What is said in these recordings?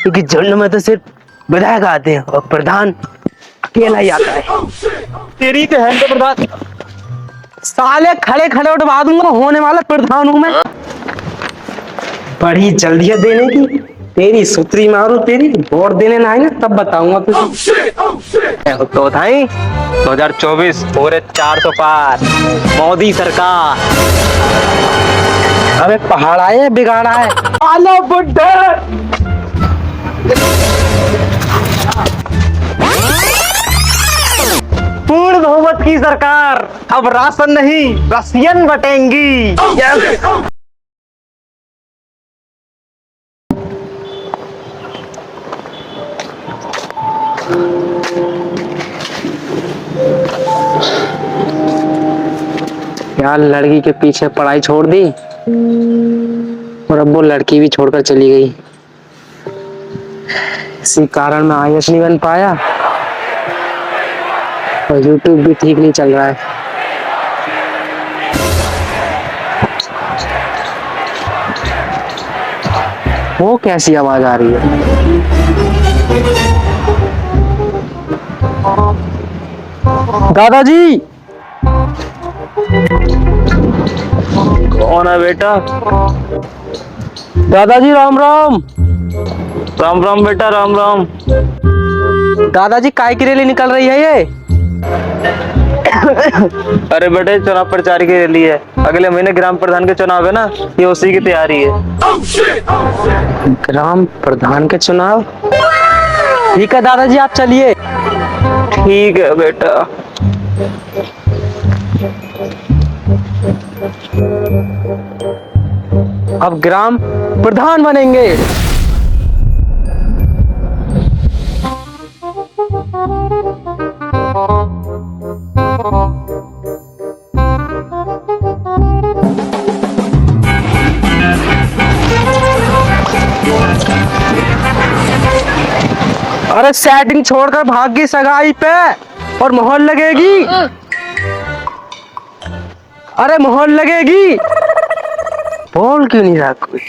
क्योंकि झुंड में तो सिर्फ विधायक आते हैं और प्रधान अकेला ही आता है। तेरी तो है तो प्रधान। साले खड़े खड़े उठवा दूंगा, होने वाला प्रधान हूं मैं। बड़ी जल्दी है देने की, तेरी सुतरी मारू तेरी। वोट देने ना आए ना तब बताऊंगा तुझे। तो थाई 2024 पूरे 400 पार मोदी सरकार। अबे पहाड़ आए बिगाड़ा है। आलो बुड्ढे। पूर्ण बहुमत की सरकार, अब राशन नहीं रसियन बटेंगी। यार लड़की के पीछे पढ़ाई छोड़ दी और अब वो लड़की भी छोड़कर चली गई। इसी कारण मैं आईएएस नहीं बन पाया और यूट्यूब भी ठीक नहीं चल रहा है। वो कैसी आवाज आ रही है? दादाजी। कौन है बेटा? दादाजी राम राम। राम राम बेटा, राम राम। दादाजी काय की रैली निकल रही है ये? अरे बेटे चुनाव प्रचार के लिए अगले महीने ग्राम प्रधान के चुनाव है ना, ये उसी की तैयारी है। ग्राम प्रधान के चुनाव? ठीक है दादाजी आप चलिए। ठीक है बेटा। अब ग्राम प्रधान बनेंगे। अरे सेटिंग छोड़कर भाग गई सगाई पे और मोहर लगेगी। अरे मोहर लगेगी। बोल क्यों नहीं रहा कोई?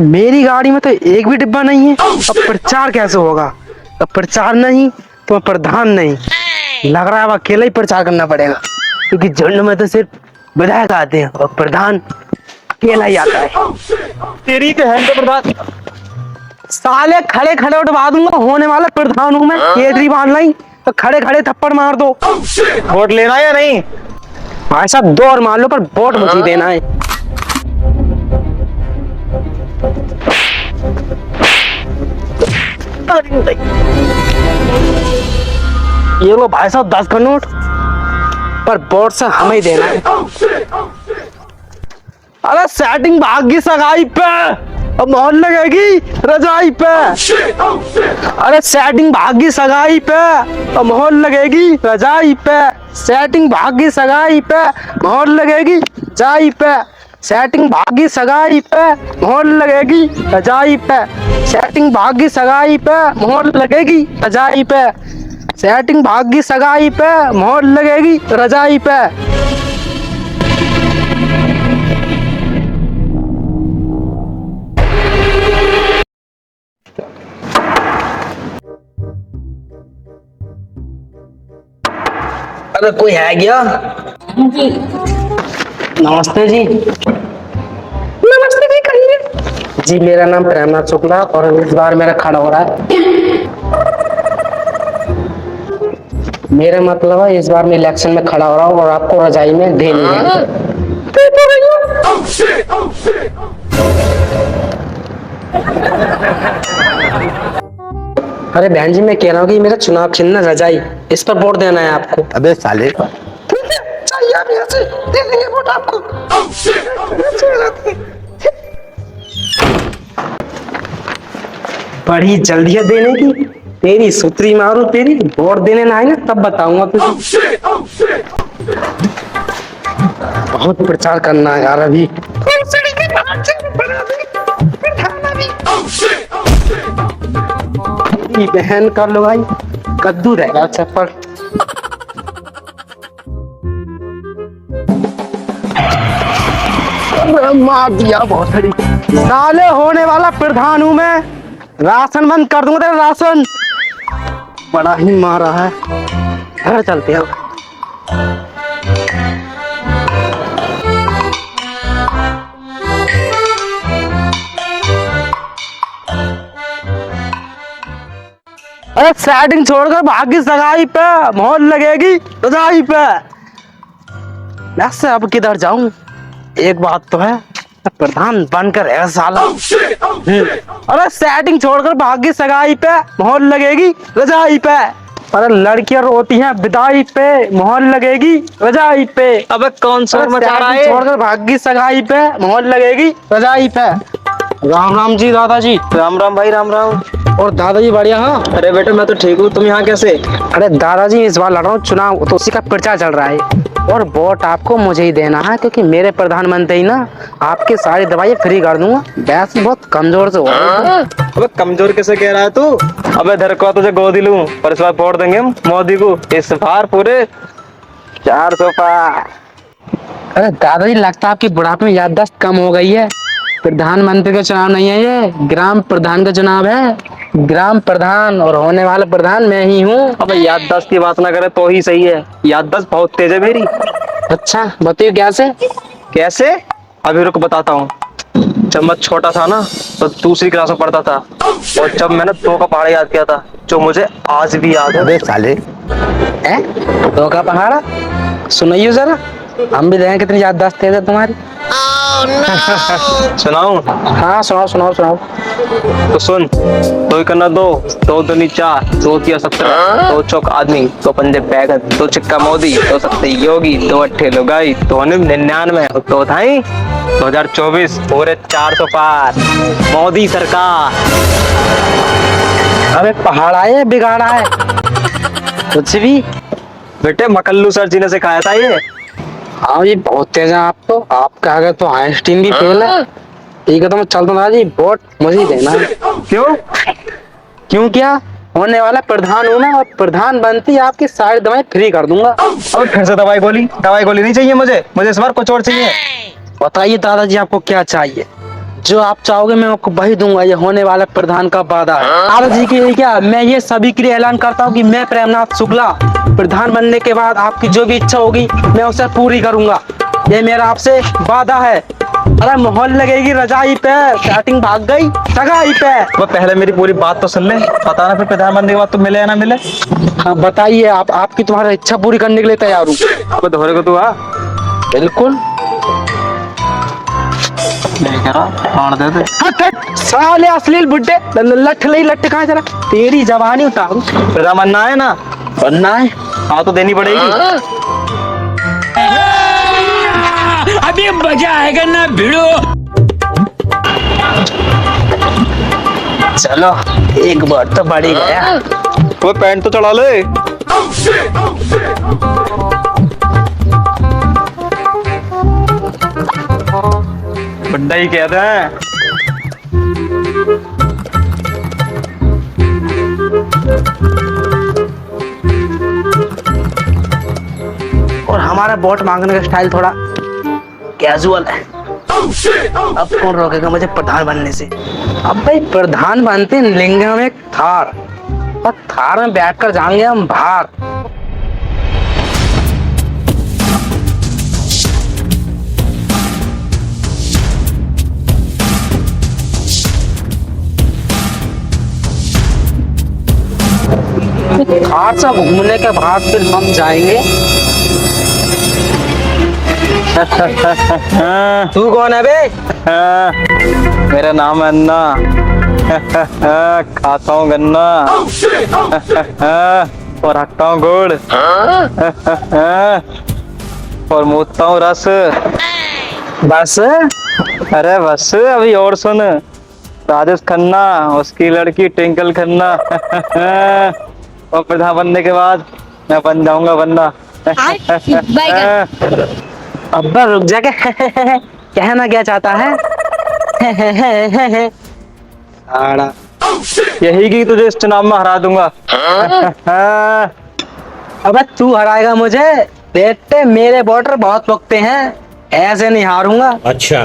मेरी गाड़ी में तो एक भी डिब्बा नहीं है। अब प्रचार कैसे होगा? अब प्रचार नहीं तो प्रधान नहीं। लग रहा है अब अकेला ही प्रचार करना पड़ेगा, क्योंकि झुंड में तो सिर्फ विधायक आते हैं और प्रधान अकेला ही आता है। तेरी तो है तो प्रधान। साले खड़े खड़े उठवा दूंगा, होने वाला प्रधान हूं मैं। केतरी बांध लाई तो खड़े खड़े थप्पड़ मार दो। वोट लेना है या नहीं? भाई साहब दो और मान लो, पर वोट मुझे देना है। ये लो भाई साहब 10 का नोट, पर वोट से हमें ही देना है। अरे सेटिंग भागी सगाई पे, अब मोहर लगेगी रजाई पे। अरे सेटिंग भागी सगाई पे, अब मोहर लगेगी रजाई पे। सेटिंग भागी सगाई पे, मोहर लगेगी रजाई पे। सेटिंग भागी सगाई पे, मोहर लगेगी रजाई पे। सेटिंग भागी सगाई पे, मोहर लगेगी रजाई पे। सेटिंग भागी सगाई पे, मोहर लगेगी रजाई पे। अरे कोई है क्या? जी नमस्ते जी। नमस्ते जी, कहिए। जी मेरा नाम प्रेमनाथ शुक्ला और इस बार मेरा खड़ा हो रहा है। मेरा मतलब है इस बार मैं इलेक्शन में खड़ा हो रहा हूँ और आपको रजाई में देनी है। अरे बहन जी मैं कह रहा हूँ कि मेरा चुनाव चिन्ह है रजाई, इस पर वोट देना है आपको। अबे साले चाहिए आप यहाँ से दे देंगे वोट आपको। बड़ी जल्दी है देने की, तेरी सुतरी मारू तेरी। वोट देने ना आए ना तब बताऊंगा तुझे। बहुत प्रचार करना है यार अभी। बहन कर लो भाई, कद्दू रहेगा चप्पल। मार दिया बहुत बड़ी। साले होने वाला प्रधान हूँ मैं, राशन बंद कर दूंगा तेरा राशन। बड़ा ही मारा है, घर चलते हैं। अरे सेटिंग छोड़कर भागी सगाई पे, मोहर लगेगी रजाई पे। वैसे अब किधर जाऊं, एक बात तो है, प्रधान बनकर है साला। अरे सेटिंग छोड़कर भागी सगाई पे, मोहर लगेगी रजाई पे। अरे लड़कियां रोती हैं विदाई पे, मोहर लगेगी रजाई पे। अबे कौन सा मचा रहा है? छोड़कर भागी सगाई पे, मोहर लगेगी रजाई पे। राम राम जी दादाजी। राम राम भाई, राम राम। और दादाजी बढ़िया? हाँ अरे बेटा मैं तो ठीक हूँ, तुम यहाँ कैसे? अरे दादाजी इस बार लड़ रहा हूँ चुनाव, तो उसी का प्रचार चल रहा है और वोट आपको मुझे ही देना है, क्योंकि मेरे प्रधानमंत्री ही ना आपकी सारी दवाई फ्री कर दूंगा। वैसे बहुत कमजोर से हो रहे हो। अबे कमजोर कैसे कह रहा है तू? अबे धर को तुझे गोदी लूं, पर इस बार वोट देंगे हम मोदी को। इस बार पूरे 400 पार। अरे दादाजी लगता है आपकी बुढ़ापे में याददाश्त कम हो गई है। प्रधानमंत्री का चुनाव नहीं है ये, ग्राम प्रधान का चुनाव है। ग्राम प्रधान और होने वाला प्रधान मैं ही हूँ। अबे याददाश्त की बात ना करे तो ही सही है, याददाश्त बहुत तेज है मेरी। अच्छा बताइए कैसे? कैसे? अभी रुक बताता हूँ। जब मैं छोटा था ना तो दूसरी क्लास में पढ़ता था, और जब मैंने दो का पहाड़ याद किया था, जो मुझे आज भी याद है। साले दो का पहाड़ा सुनाइयो जरा, हम भी देखें कितनी याददाश्त तेज है तुम्हारी। सुनाऊं? हाँ सुनाओ सुनाओ सुनाओ। तो सुन। दो करना दो, दो दूनी चार, दो तिया 17, दो चौक आदमी, दो पंजे बैगन, दो चिक्का मोदी, दो सत्ते योगी, दो अट्ठे लुगाई, दो 99, दो थाई 2024 पूरे 400 पार। मोदी सरकार। अबे पहाड़ा है बिगाड़ा है कुछ भी? बेटे मकल्लू सर जी ने सिखाया था ये। हाँ ये बहुत तेज है आप तो, आपका अगर तो आइंस्टीन भी फेल है। ठीक है तो मैं चलता हूँ जी, वोट मुझे देना है। क्यों? क्यों क्या, होने वाला प्रधान हूँ ना, और प्रधान बनती आपकी सारी दवाई फ्री कर दूंगा। अब फिर से दवाई गोली नहीं चाहिए मुझे इस बार कुछ और चाहिए। बताइए दादाजी आपको क्या चाहिए? जो आप चाहोगे मैं आपको वही दूंगा, ये होने वाला प्रधान का वादा है। दादाजी के लिए क्या, मैं ये सभी के लिए ऐलान करता हूँ कि मैं प्रेमनाथ शुक्ला प्रधान बनने के बाद आपकी जो भी इच्छा होगी मैं उसे पूरी करूंगा। ये मेरा आपसे वादा है। अरे मोहर लगेगी रजाई पे, स्टार्टिंग भाग गई सगाई पे। वो पहले मेरी पूरी बात तो सुन ले, पता ना फिर प्रधान बनने के बाद तुम मिले या ना मिले। हाँ बताइए, आप आपकी तुम्हारी इच्छा पूरी करने के लिए तैयार हूँ। अब दोहरे को तू आ। बिल्कुल। साले अश्लील बुड्ढे, लठ ले लठ कहाँ जरा, तेरी जवानी उतारू। प्रधान बनना है ना? बनना है। हाँ तो देनी पड़ेगी। अभी मजा आएगा ना भिड़ो। चलो एक बार तो बढ़ ही गया। वो पैंट तो चढ़ा ले। बड्डा ही कहते हैं। और हमारा वोट मांगने का स्टाइल थोड़ा कैजुअल है। अब कौन रोकेगा मुझे प्रधान बनने से? अब भाई प्रधान बनते लेंगे हम एक थार, और थार में बैठकर जाएंगे हम बाहर। थार से घूमने के बाद फिर हम जाएंगे। तू कौन है बे? मेरा नाम है अन्ना। खाता हूँ गन्ना और हकता हूँ गुड़ और मूतता हूँ रस। बस? अरे बस अभी और सुन। राजेश खन्ना, उसकी लड़की ट्विंकल खन्ना और प्रधान बनने के बाद मैं बन जाऊंगा वरना। अब्बा रुक जा के कहना क्या चाहता है? आड़ा यही कि तुझे इस चुनाव में हरा दूंगा। अबे तू हराएगा मुझे? बेटे मेरे वोटर बहुत पकते हैं, ऐसे नहीं हारूंगा। अच्छा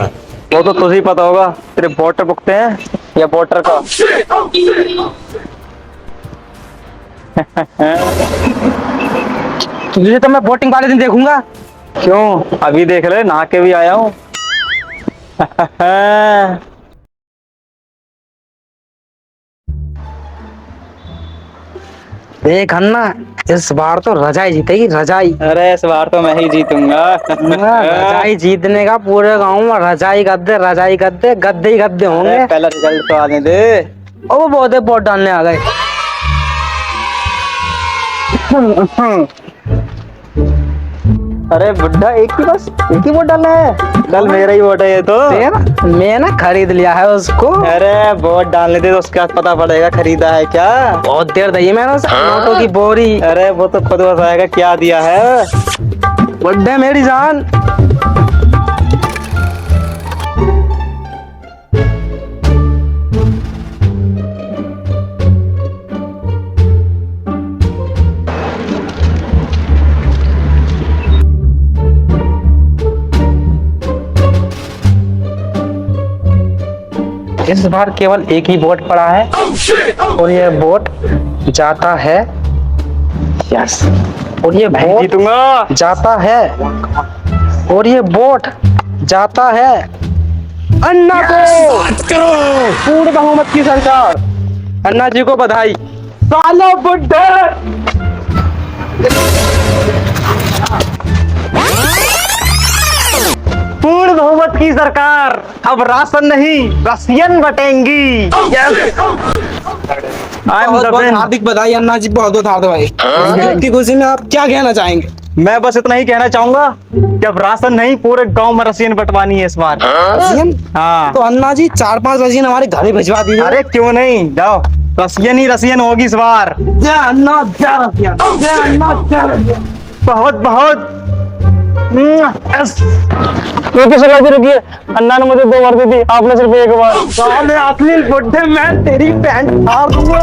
वो तो तुझे ही पता होगा, तेरे वोटर भुगते हैं या वोटर का। तुझे तो मैं वोटिंग वाले दिन देखूंगा। क्यों, अभी देख ले, नहा के भी आया हूँ। देख अन्ना, इस बार तो रजाई जीतेगी, रजाई। अरे इस बार तो मैं ही जीतूंगा। रजाई जीतने का पूरे गांव में रजाई गद्दे, रजाई गद्दे, गद्दे ही गद्दे होंगे। अरे पहला रिजल्ट तो आने दे। ओ वो बहुत वोट डालने आ गए। अरे बुड्ढा, एक ही वोट डालना है। कल मेरा ही वोट है ये तो। तेरा? मैं ना खरीद लिया है उसको। अरे वोट डालने दे तो उसके बाद पता पड़ेगा खरीदा है क्या। बहुत देर दी है मैंने उसे नोटों की बोरी। अरे वो तो खुद बताएगा क्या दिया है। बुड्ढे मेरी जान। इस बार केवल एक ही वोट पड़ा है और ये वोट जाता है, यस, और ये वोट जीतूंगा। जाता है, और ये वोट जाता है अन्ना को। पूर्ण बहुमत की सरकार, अन्ना जी को बधाई। साला बुड्ढे। पूर्ण बहुमत की सरकार, अब राशन नहीं रसियन बटेंगी। बहुत बहुत हार्दिक बधाई अन्ना जी, बहुत बहुत हार्दिक बधाई। की खुशी में आप क्या कहना चाहेंगे? मैं बस इतना ही कहना चाहूंगा कि अब राशन नहीं, पूरे गांव में रसियन बंटवानी है इस बार। रसियन? हाँ। तो अन्ना जी 4-5 रसियन हमारे घर ही भिजवा दीजिए। अरे क्यों नहीं, जाओ, रसियन ही रसियन होगी इस बार। जय अन्ना, जय रसियन, जय अन्ना, जय रसियन। बहुत बहुत। रुकिए, अन्ना ने मुझे 2 बार दी थी, आपने सिर्फ 1 बार। साले असली बुड्ढे, मैं तेरी पैंट फाड़ दूंगा।